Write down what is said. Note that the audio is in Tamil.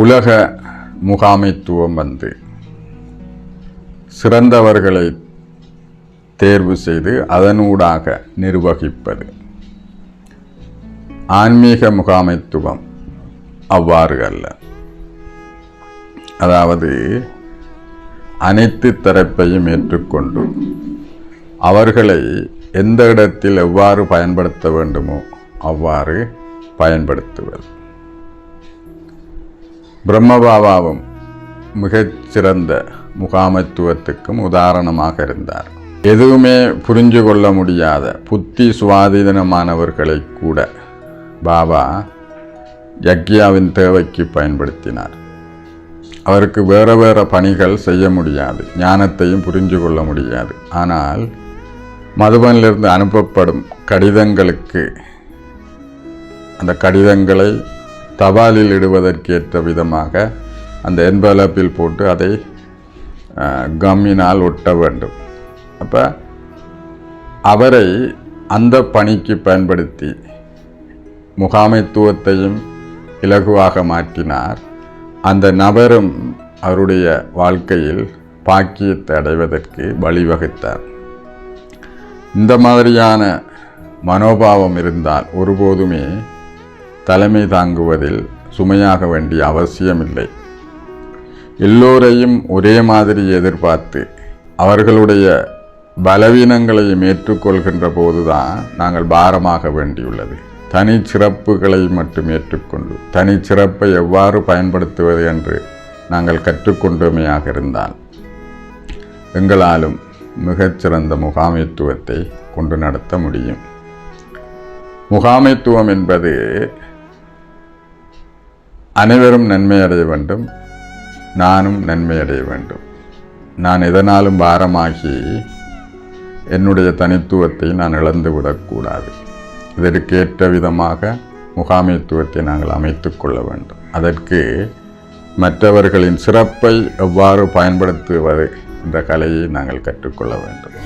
உலக முகாமைத்துவம் சிறந்தவர்களை தேர்வு செய்து அதனூடாக நிர்வகிப்பது. ஆன்மீக முகாமைத்துவம் அவ்வாறு அல்ல. அதாவது அனைத்து தரப்பையும் ஏற்றுக்கொண்டு அவர்களை எந்த இடத்தில் எவ்வாறு பயன்படுத்த வேண்டுமோ அவ்வாறு பயன்படுத்துவது. பிரம்மபாபாவும் மிகச்சிறந்த முகாமைத்துவத்துக்கும் உதாரணமாக இருந்தார். எதுவுமே புரிஞ்சு கொள்ள முடியாத புத்தி சுவாதீனமானவர்களை கூட பாபா யக்யாவின் தேவைக்கு பயன்படுத்தினார். அவருக்கு வேறு வேறு பணிகள் செய்ய முடியாது, ஞானத்தையும் புரிஞ்சு கொள்ள முடியாது. ஆனால் மதுபனிலிருந்து அனுப்பப்படும் கடிதங்களுக்கு அந்த கடிதங்களை தபாலில் இடுவதற்கேற்ற விதமாக அந்த என்வலப்பில் போட்டு அதை கம்மினால் ஒட்ட வேண்டும். அப்போ அவரை அந்த பணிக்கு பயன்படுத்தி முகாமைத்துவத்தையும் இலகுவாக மாற்றினார். அந்த நபரும் அவருடைய வாழ்க்கையில் பாக்கியத்தை அடைவதற்கு வழிவகுத்தார். இந்த மாதிரியான மனோபாவம் இருந்தால் ஒருபோதுமே தலைமை தாங்குவதில் சுமையாக வேண்டிய அவசியமில்லை. எல்லோரையும் ஒரே மாதிரி எதிர்பார்த்து அவர்களுடைய பலவீனங்களையும் ஏற்றுக்கொள்கின்ற போதுதான் நாங்கள் பாரமாக வேண்டியுள்ளது. தனிச்சிறப்புகளை மட்டும் ஏற்றுக்கொண்டு தனிச்சிறப்பை எவ்வாறு பயன்படுத்துவது என்று நாங்கள் கற்றுக்கொண்டோமையாக இருந்தால் எங்களாலும் மிகச்சிறந்த முகாமைத்துவத்தை கொண்டு நடத்த முடியும். முகாமைத்துவம் என்பது அனைவரும் நன்மை அடைய வேண்டும், நானும் நன்மை அடைய வேண்டும். நான் எதனாலும் பாரமாகி என்னுடைய தனித்துவத்தை நான் இழந்துவிடக்கூடாது. இதற்கேற்ற விதமாக முகாமைத்துவத்தை நாங்கள் அமைத்து கொள்ள வேண்டும். அதற்கு மற்றவர்களின் சிறப்பை எவ்வாறு பயன்படுத்துவது என்ற கலையை நாங்கள் கற்றுக்கொள்ள வேண்டும்.